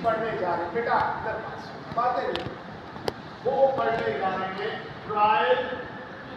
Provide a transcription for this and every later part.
पढ़ने जा रहे हैं बेटा, इधर बातें नहीं, वो पढ़ने जा रहे हैं ट्रायल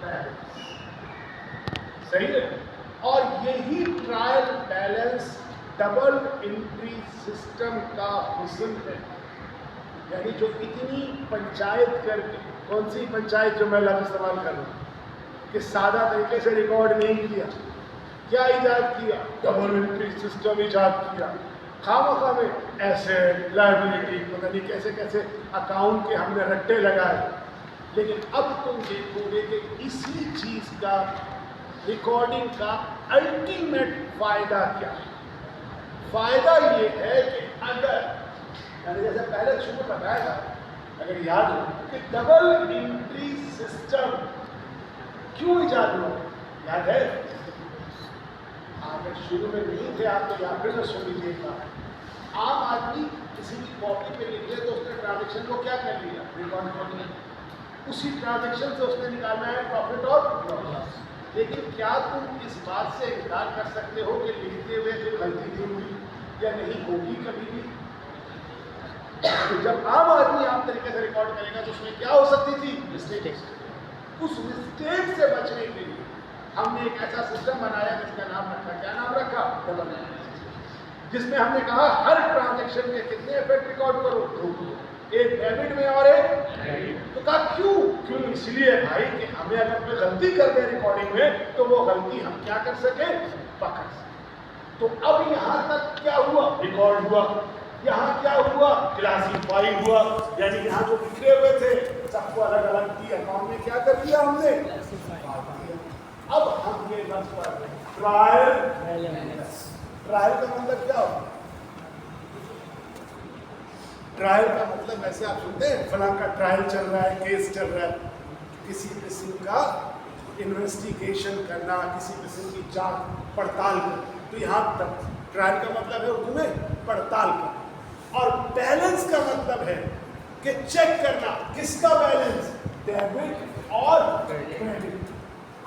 बैलेंस, सही है। और यही trial balance double entry system का हुस्न है। यानी जो इतनी पंचायत करके, कौन सी पंचायत जो मैं लफ्ज़ इस्तेमाल कर रहा हूँ कि सादा तरीके से रिकॉर्ड नहीं किया, क्या इजाद किया? डबल एंट्री सिस्टम इजाद किया। खामखा में एसेट लायबिलिटी पता नहीं कैसे कैसे अकाउंट के हमने रट्टे लगाए। लेकिन अब तुम देखोगे कि इसी चीज़ का, रिकॉर्डिंग का अल्टीमेट फ़ायदा क्या है? फ़ायदा ये है कि अगर, मैंने जैसे पहले शुरू बताया था, अगर याद हो कि डबल एंट्री सिस्टम क्यों इजाद हुआ, याद है? अगर शुरू में नहीं थे आप तो याद फिर से सुन लीजिएगा। आम आदमी किसी भी कॉपी पे लिख ले तो उसने ट्रांजेक्शन को क्या कर लिया, रिकॉर्ड कर लिया, उसी ट्रांजेक्शन से उसने निकालना है प्रॉफिट और लॉस। लेकिन क्या तुम इस बात से इनकार कर सकते हो कि लिखते हुए जो गलती नहीं हुई या नहीं होगी कभी भी? तो जब आम आदमी आम तरीके से रिकॉर्ड करेगा तो उसमें क्या हो सकती थी? मिस्टेक। उस मिस्टेक से बचने के लिए हमने एक ऐसा सिस्टम बनाया जिसका नाम रखा, क्या नाम रखा? डबल एंट्री, जिसमें हमने कहा हर ट्रांजैक्शन के कितने इफेक्ट रिकॉर्ड करो, 2, एक डेबिट में और एक क्रेडिट। तो कहा क्यों? इसलिए भाई कि हमें अगर कोई गलती कर दे रिकॉर्डिंग में तो वो गलती हम क्या कर सके, पकड़ सके। तो अब यहाँ तक क्या हुआ? रिकॉर्ड हुआ। यहाँ क्या हुआ? क्लासीफाई हुआ, यानी यहाँ जो लिखे हुए थे सबको अलग अलग की अकाउंट में क्या कर दिया हमने? अब हम ये लफ्ज़ पढ़ रहे हैं ट्रायल बैलेंस। ट्रायल का मतलब क्या होता है? ट्रायल का मतलब ऐसे आप सुनते हैं फलां का ट्रायल चल रहा है, केस चल रहा है, किसी किस्म का इन्वेस्टिगेशन करना, किसी किस्म की जांच पड़ताल करना। तो यहाँ तक ट्रायल का मतलब है उर्दू में पड़ताल करना। और बैलेंस का मतलब है कि चेक करना, किसका बैलेंस? डेबिट और क्रेडिट।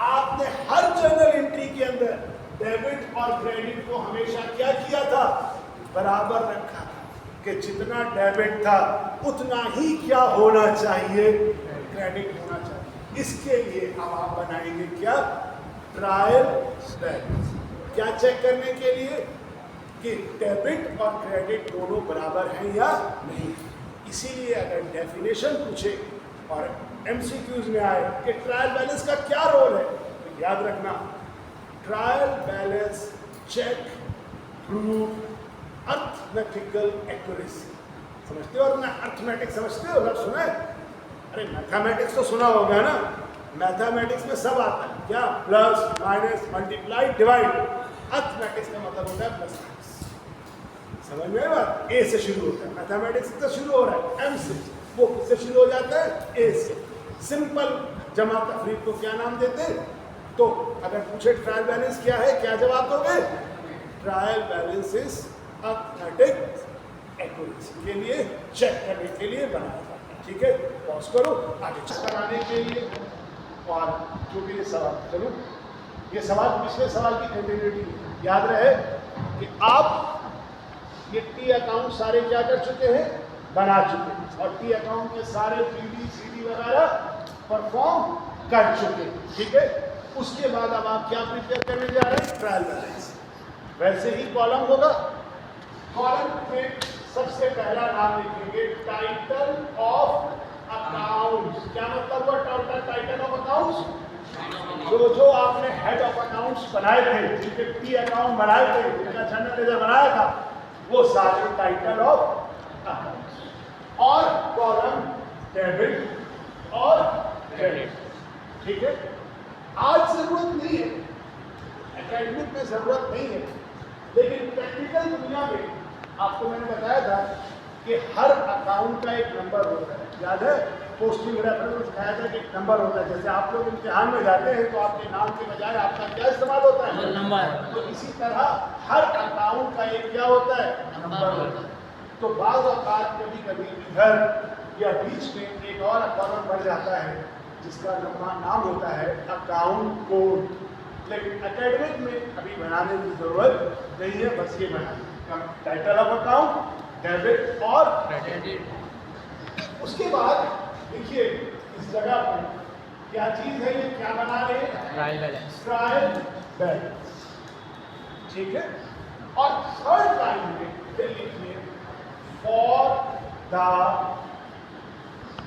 आपने हर जर्नल एंट्री के अंदर डेबिट और क्रेडिट को हमेशा क्या किया था? बराबर रखा था कि जितना डेबिट था उतना ही क्या होना चाहिए? क्रेडिट होना चाहिए। इसके लिए अब आप बनाएंगे क्या? Trial balance. क्या चेक करने के लिए कि डेबिट और क्रेडिट दोनों बराबर हैं या नहीं। इसीलिए अगर डेफिनेशन पूछे और एमसीक्यूज में आए कि ट्रायल बैलेंस का क्या रोल है, तो याद रखना trial balance check prove arithmetical accuracy. समझते हो? और ना अर्थमेटिक समझते हो? लफ्ज़ सुना है? अरे मैथमेटिक्स तो सुना होगा ना। मैथमेटिक्स में सब आता है, क्या? Plus minus multiply divide. Arithmetics का मतलब होता है प्लस माइनस। समझ में बात? ए से शुरू होता है, मैथमेटिक्स से शुरू हो रहा है एम से, वो किससे शुरू हो जाता है? ए से। सिंपल जमा तफरीक को क्या नाम देते? तो अगर पूछे ट्रायल बैलेंस क्या है, क्या जवाब दोगे? Trial balance is arithmetic accuracy के लिए, चेक करने के लिए बनाया जाता है। ठीक है, पॉज करो, आगे चेक कराने के लिए। और जो भी ये सवाल, चलो ये सवाल पिछले सवाल की कंटिन्यूटी याद रहे कि आप ये टी अकाउंट सारे क्या कर चुके हैं? बना चुके हैं। और टी अकाउंट के सारे पीडी सीडी वगैरह परफॉर्म कर चुके हैं। ठीक है, उसके बाद अब आप क्या प्रिपेयर करने जा रहे हैं? Trial balance. वैसे ही कॉलम होगा, कॉलम में सबसे पहला नाम लिखेंगे टाइटल ऑफ अकाउंट्स। क्या मतलब हुआ टाइटल ऑफ अकाउंट्स? जो आपने हेड ऑफ अकाउंट्स बनाए थे, जिनके पी अकाउंट बनाए थे, जिनका जनरल लेजर बनाया था, वो सारे टाइटल ऑफ अकाउंट्स। और कॉलम डेबिट और क्रेडिट। ठीक है, आज जरूरत नहीं है, एकेडमिक में जरूरत नहीं है, लेकिन प्रैक्टिकल दुनिया में आपको मैंने बताया था कि हर अकाउंट का एक नंबर होता है। याद है? पोस्टिंग रेफरेंस में सिखाया था कि एक नंबर होता है। जैसे आप लोग इम्तिहान में जाते हैं तो आपके नाम के बजाय आपका क्या इस्तेमाल होता है? नंबर। तो इसी तरह हर अकाउंट का एक क्या होता है? नंबर होता है। तो बाज़ औक़ात कभी कभी इधर या बीच में एक और कॉलम बढ़ जाता है जिसका नाम होता है अकाउंट कोड। लेकिन एकेडमिक में अभी बनाने की ज़रूरत नहीं है, बस ये बनाना टाइटल ऑफ अकाउंट, डेबिट और क्रेडिट। उसके बाद देखिए इस जगह पर क्या चीज है, ये क्या बना रहे हैं, ट्रायल बैलेंस। ट्रायल बैलेंस, ठीक है। और थर्ड लाइन में फिर लिखिए फॉर द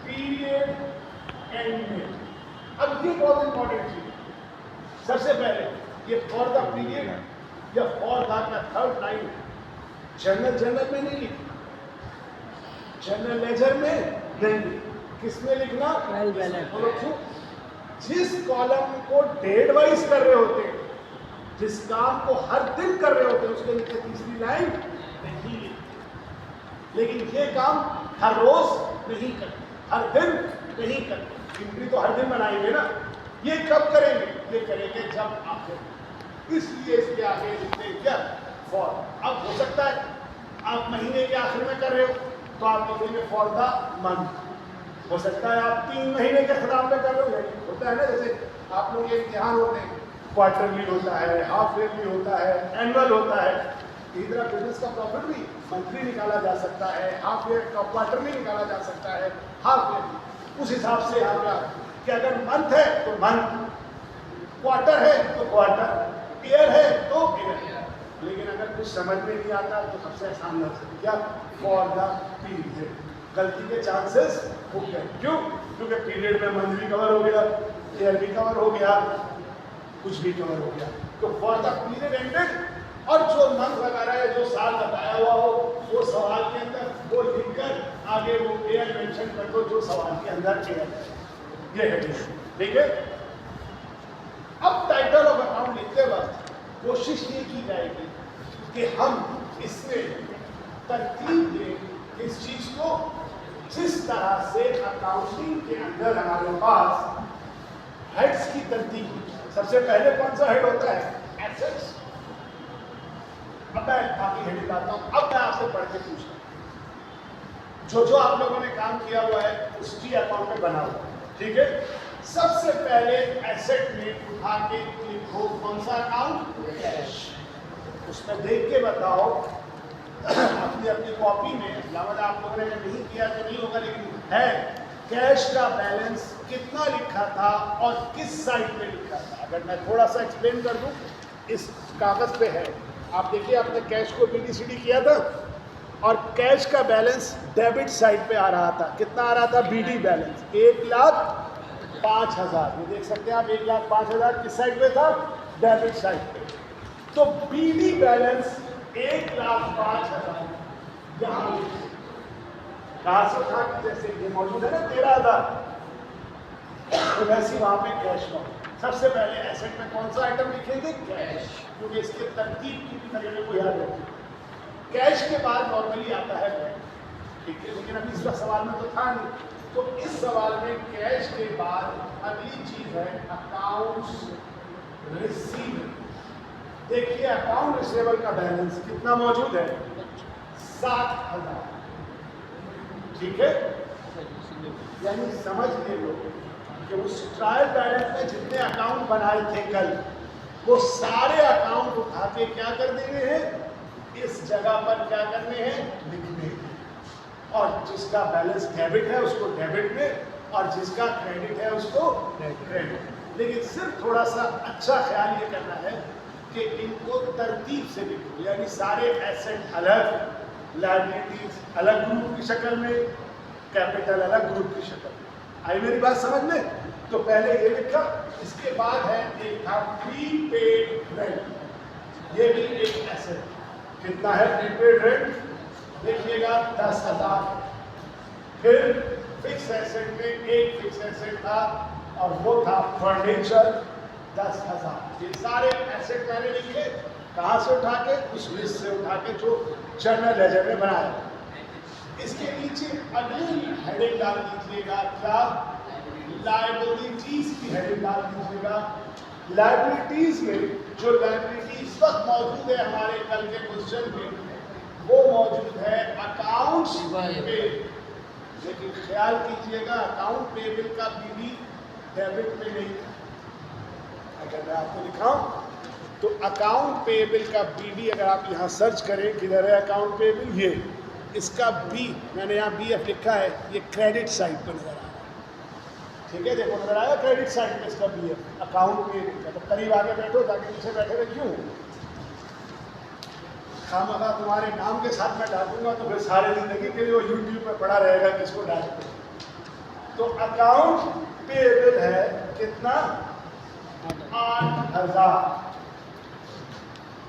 पीरियड एंडिंग। अब ये बहुत इंपॉर्टेंट चीज है। सबसे पहले ये फॉर द पीरियड या फॉर द का थर्ड लाइन जनरल में नहीं लिखना, जनरल लेजर में नहीं लिखना, किसमें लिखना, ट्रायल बैलेंस। बोलो क्यों? जिस कॉलम को डेट वाइज कर रहे होते हैं, जिस काम को हर दिन कर रहे होते हैं, उसके नीचे तीसरी लाइन नहीं लिखी। लेकिन ये काम हर रोज नहीं करते, हर दिन नहीं करते। एंट्री तो हर दिन बनाएंगे ना, ये कब करेंगे, ये करेंगे जब आखिर, इसलिए इसके आगे लिखते हैं क्या, फॉर। अब हो सकता है आप महीने के आखिर में कर रहे हो तो आप लिखेंगे फॉर द मंथ। हो सकता है आप 3 महीने के खिताब में कर रहे हो, होता है ना, जैसे आप लोग ये इम्तिहान होते हैं, क्वार्टरली होता है, हाफ ईयरली होता है, एनुअल होता है। इसी तरह बिजनेस का प्रॉफिट भी मंथली निकाला जा सकता है, हाफ ईयर का क्वार्टरली निकाला जा सकता है, हाफ ईयरली। उस हिसाब से यहाँ पे कि अगर मंथ है तो मंथ, क्वार्टर है तो क्वार्टर, ईयर है तो ईयर। लेकिन अगर कुछ समझ में नहीं आता तो सबसे आसान लफ्ज़ है क्या, फॉर द पीरियड। गलती के चांसेस हो गए, क्यों? क्योंकि पीरियड में मंथ भी कवर हो गया, ईयर भी कवर हो गया, कुछ भी कवर हो गया। तो फॉर द पीरियड एंडेड, और जो मंथ वगैरह है, जो साल बताया हुआ हो, वो सवाल के अंदर वो लिखकर आगे वो ईयर मेंशन कर दो जो सवाल के अंदर ईयर है। ये है, ठीक है। अब टाइटल ऑफ अकाउंट लिखते वक्त कोशिश ये की जाएगी कि हम इसमें तरतीब दें इस चीज को, जिस तरह से अकाउंटिंग के अंदर हमारे पास हेड्स की तरतीब। सबसे पहले कौन सा हेड होता है, एसेट्स। अब मैं बाकी हेड बताता हूं। अब मैं आपसे पढ़ के पूछता हूं, जो आप लोगों ने काम किया हुआ है उसकी अकाउंट में बना हुआ है, ठीक है। सबसे पहले एसेट में उठा के लिखो कौन सा अकाउंट, कैश। उसमें देख के बताओ अपनी अपनी कॉपी में, लावत आप लोगों ने नहीं किया तो नहीं होगा, लेकिन है, कैश का बैलेंस कितना लिखा था और किस साइड पे लिखा था। अगर मैं थोड़ा सा एक्सप्लेन कर दूं, इस कागज पे है, आप देखिए आपने कैश को BDCD किया था और कैश का बैलेंस डेबिट साइड पे आ रहा था। कितना आ रहा था, BD बैलेंस 1,05,000। ये देख सकते हैं आप, 1,05,000 किस साइड पे था, डेबिट साइड पे। तो BD बैलेंस 1,05,000 यहाँ कहाँ से था, जैसे ये मौजूद है ना 13,000, तो वैसे वहां पे कैश का। सबसे पहले एसेट में कौन सा आइटम लिखेंगे, कैश, क्योंकि इसके तरतीब की तरीके को याद रखें। कैश के बाद नॉर्मली आता है बैंक, ठीक है, लेकिन अभी इसका सवाल में तो था नहीं। तो इस सवाल में कैश के बाद अगली चीज है अकाउंट्स रिसीवेबल। देखिए अकाउंट रिसीवेबल का बैलेंस कितना मौजूद है, 7,000, ठीक है। यानी समझ ले लो कि उस ट्रायल बैलेंस में जितने अकाउंट बनाए थे कल, वो सारे अकाउंट उठा के क्या कर देने हैं, इस जगह पर क्या करने हैं, लिखने हैं। और जिसका बैलेंस डेबिट है उसको डेबिट में, और जिसका क्रेडिट है उसको क्रेडिट। लेकिन सिर्फ थोड़ा सा अच्छा ख्याल ये करना है कि इनको तरतीब से लिखो, यानी सारे एसेट अलग, लायबिलिटीज अलग ग्रुप की शक्ल में, कैपिटल अलग ग्रुप की शक्ल में। आई मेरी बात समझ में? तो पहले ये लिखा, इसके बाद है एक था प्रीपेड रेंट। ये भी एक एसेट, कितना है प्रीपेड रेंट, देखिएगा 10,000। फिर फिक्स एसेट में एक फिक्स एसेट था और वो था फर्नीचर 10,000। ये सारे एसेट मैंने लिखे, कहाँ से उठा के, उस लिस्ट से उठा के जो जनरल लेजर में बनाया। इसके नीचे अगली हेडिंग डाल दीजिएगा, क्या, लायबिलिटीज की हेडिंग डाल दीजिएगा। लायबिलिटीज में जो लायबिलिटी इस वक्त मौजूद है हमारे कल के क्वेश्चन में, वो मौजूद है अकाउंट्स पेबल। लेकिन ख्याल कीजिएगा अकाउंट पेबल का BD डेबिट में नहीं था। अगर मैं आपको दिखाऊं तो अकाउंट पेबल का BD, अगर आप यहाँ सर्च करें किधर है अकाउंट पेबल, ये इसका बी, मैंने यहाँ बी एफ लिखा है, ये क्रेडिट साइड पर नजर आ रहा है। ठीक है, देखो नजर आया क्रेडिट साइड पे इसका बी एफ, अकाउंट पे लिखा। तो करीब आगे बैठो, जाके पीछे बैठे हुए क्यों? खामखा तुम्हारे नाम के साथ मैं डालूंगा तो फिर सारे जिंदगी के लिए वो यूट्यूब पे पड़ा रहेगा किसको डालते। तो अकाउंट पेएबल है कितना? 8,000।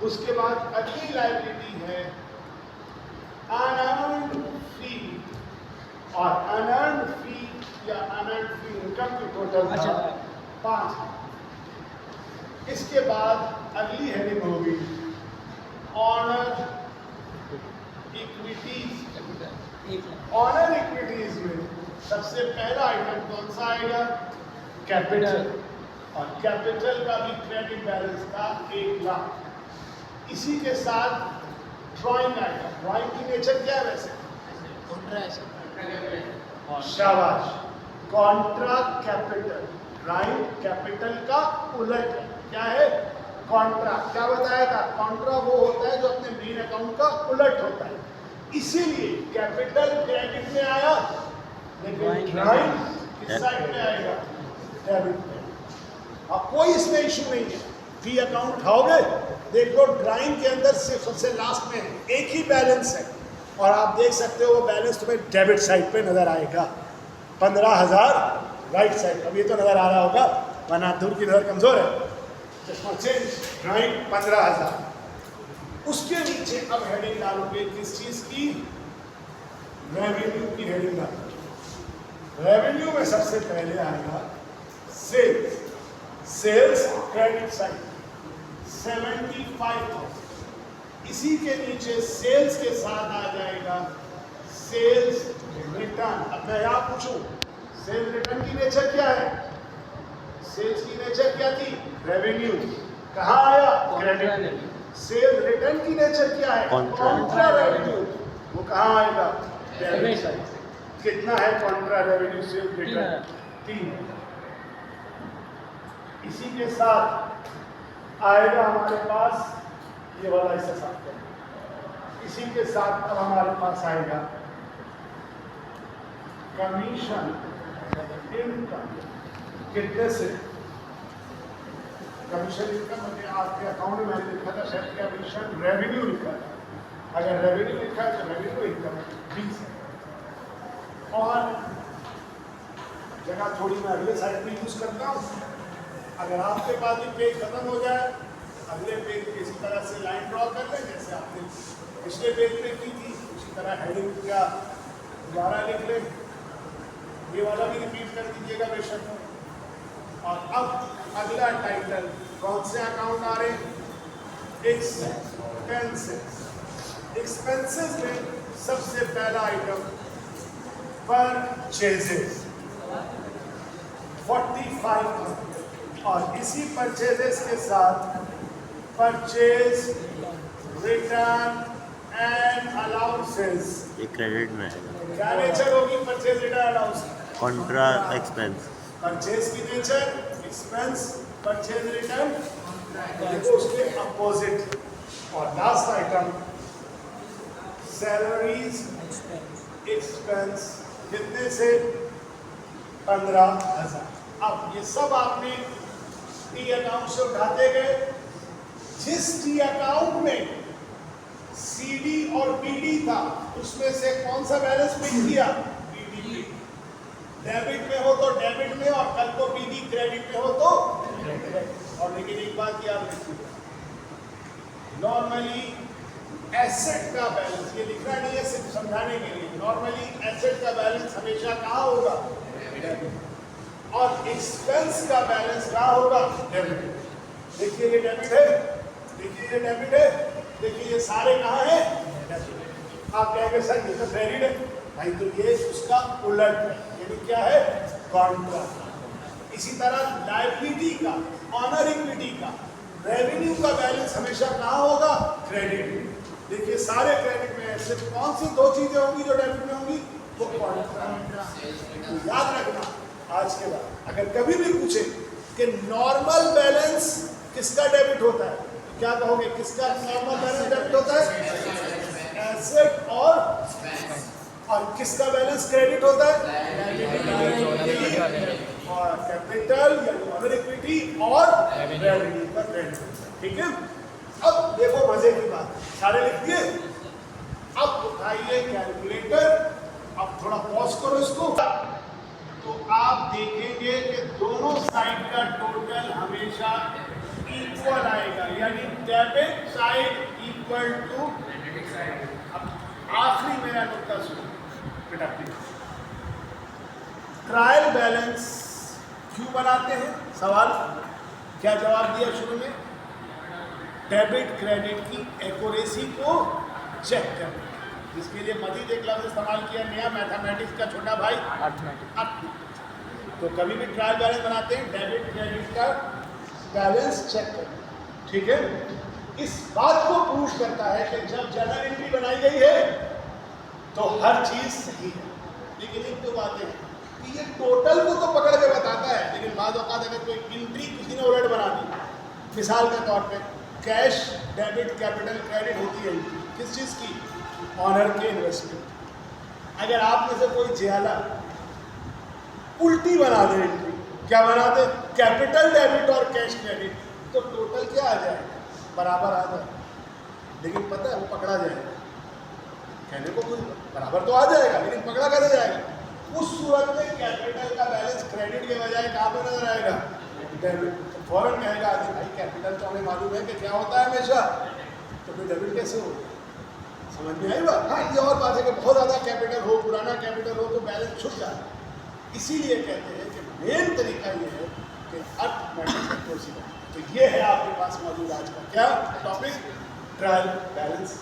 उसके बाद अगली लायबिलिटी है अनअर्न्ड फी, और अनअर्न्ड फी या अनअर्न्ड फी इनकम की टोटल था 5। इसके बाद अगली हेडिंग होगी ऑनर इक्विटीज। ऑनर इक्विटीज में सबसे पहला आइटम कौन सा आएगा? कैपिटल। और कैपिटल का भी क्रेडिट बैलेंस था 1 लाख। इसी के साथ ड्राइंग आइटम। ड्राइंग की नेचर क्या है वैसे? शाबाश, कॉन्ट्रा कैपिटल। ड्राइंग कैपिटल का उलट है। क्या है? कॉन्ट्रा। क्या बताया था? कॉन्ट्रा वो होता है जो अपने मेन अकाउंट का उलट होता है। इसीलिए कैपिटल क्रेडिट में आया, लेकिन ड्राइंग किस साइड में आएगा? डेबिट में। अब कोई इसमें इशू नहीं है। फी अकाउंट उठाओगे, देख लो ड्राइंग के अंदर सिर्फ सबसे लास्ट में एक ही बैलेंस है, और आप देख सकते हो वो बैलेंस तुम्हें डेबिट साइड पे नजर आएगा। 15,000 राइट साइड। अब ये तो नजर आ रहा होगा, वरना दूर की नजर कमजोर है। चश्मा चेंज, ड्राइंग 15,000। उसके नीचे अब हेडिंग डालोगे किस चीज की? रेवेन्यू की हेडिंग डालोगे। रेवेन्यू में सबसे पहले आएगा सेल्स। Sales credit side 75,000। इसी के नीचे सेल्स के साथ आ जाएगा सेल्स रिटर्न। अब मैं यहाँ पूछूं, सेल्स रिटर्न की नेचर क्या है? सेल्स की नेचर क्या थी? रेवेन्यू। कहाँ आया? क्रेडिट। सेल्स रिटर्न की नेचर क्या है? Contra revenue. वो कहाँ आएगा? Debit side. कितना है कॉन्ट्रा रेवेन्यू सेल्स रिटर्न? 3। इसी के साथ आएगा हमारे पास ये वाला हिस्सा साफ करें। इसी के साथ अब हमारे पास आएगा कमीशन इनकम। कितने से? कमीशन इनकम मैंने आपके अकाउंट में मैंने लिखा था शायद कमीशन रेवेन्यू लिखा था। अगर रेवेन्यू लिखा है तो रेवेन्यू इनकम 20 है। और जगह थोड़ी मैं अगले साइड में यूज करता हूँ। अगर आपके पास भी पेज खत्म हो जाए, अगले पेज पे इसी तरह से लाइन ड्रॉ कर लें जैसे आपने पिछले पेज पे की थी। उसी तरह हेडिंग का दोबारा लिख लें। ये वाला भी रिपीट कर दीजिएगा बेशक। और अब अगला टाइटल कौन से अकाउंट आ रहे हैं? एक्सपेंसेस। एक्सपेंसेस में सबसे पहला आइटम परचेजेस 45,000। और इसी परचेजेस के साथ परचेज रिटर्न एंड अलाउंसेस। ये क्रेडिट में है। क्या नेचर होगी purchase return allowance? Contra expense. Purchase की नेचर एक्सपेंस, परचेज रिटर्न देखो उसके अपोजिट। और लास्ट आइटम सैलरीज एक्सपेंस। कितने से? 15,000। अब ये सब आपने टी अकाउंट से उठाते गए। जिस टी अकाउंट में सीडी और बीडी था उसमें से कौन सा बैलेंस पिक किया? बीडी। डेबिट में हो तो डेबिट में, और कल को बीडी क्रेडिट में हो तो क्रेडिट। और लेकिन एक बात याद रखिएगा, नॉर्मली एसेट का बैलेंस, ये लिखना नहीं है सिर्फ समझाने के लिए, नॉर्मली एसेट का बैलेंस हमेशा कहाँ होगा? डेबिट। और एक्सपेंस का बैलेंस कहाँ होगा? डेबिट। देखिए ये डेबिट है, देखिए ये डेबिट है, देखिए ये सारे कहाँ हैं? डेबिट। आप कहेंगे सर ये तो क्रेडिट है। भाई तो ये उसका उलट है, यानी क्या है? कॉन्ट्रा। इसी तरह लायबिलिटी का, ऑनर इक्विटी का, रेवेन्यू का बैलेंस हमेशा कहाँ होगा? क्रेडिट। देखिए सारे क्रेडिट में सिर्फ कौन सी 2 चीजें होंगी जो डेबिट में होंगी? वो कॉन्ट्रा। याद रखना आज के बाद अगर कभी भी पूछे कि नॉर्मल बैलेंस किसका डेबिट होता है, क्या कहोगे? किसका नॉर्मल बैलेंस डेबिट होता है? एसेट और किसका बैलेंस क्रेडिट होता है? और कैपिटल या अदर इक्विटी और रेवेन्यू का क्रेडिट होता है। ठीक है, अब देखो मजे की बात, सारे लिख दिए। अब उठाइए कैलकुलेटर, अब थोड़ा पॉज करो इसको, तो आप देखेंगे कि दोनों साइड का टोटल हमेशा इक्वल आएगा, यानी डेबिट साइड इक्वल टू। आखिरी मेरा नुकता सुनो बेटा प्लीज। ट्रायल बैलेंस क्यों बनाते हैं? सवाल क्या जवाब दिया शुरू में? डेबिट क्रेडिट की एक्यूरेसी को चेक करना, इसके लिए मजीद एक लफ्ज इस्तेमाल किया नया, मैथमेटिक्स का छोटा भाई अर्थमेटिक्स। तो कभी भी ट्रायल बैलेंस बनाते हैं, डेबिट क्रेडिट का बैलेंस चेक करना। ठीक है, इस बात को प्रूव करता है कि जब जर्नल एंट्री बनाई गई है तो हर चीज सही है। लेकिन एक तो बात है कि ये टोटल को तो पकड़ के बताता है, लेकिन बाद औकात अगर कोई एंट्री किसी ने उलट बना दी, मिसाल के तौर पे कैश डेबिट कैपिटल क्रेडिट होती है एंट्री किस चीज़ की? ऑनर के इन्वेस्टमेंट। अगर आप में से कोई जियाला उल्टी बना दे एंट्री, क्या बना दे? कैपिटल डेबिट और कैश क्रेडिट, तो टोटल क्या आ जाएगा? बराबर आ जाए, लेकिन पता है वो पकड़ा जाएगा। कहने को कुछ बराबर तो आ जाएगा, लेकिन पकड़ा कैसे जाएगा? उस सूरत में कैपिटल का बैलेंस क्रेडिट के बजाय कहाँ पर नजर आएगा? डेबिट। तो फौरन कहेगा आदमी भाई कैपिटल तो हमें मालूम है कि क्या होता है हमेशा, तो फिर डेबिट कैसे होगा? समझ में आई बात? हाँ, ये और बात है कि बहुत ज़्यादा कैपिटल हो, पुराना कैपिटल हो तो बैलेंस छुट जाए। इसीलिए कहते हैं कि मेन तरीका ये है कि अर्थमेटिक्स। तो ये है आपके पास मौजूद आज का क्या टॉपिक? Trial balance.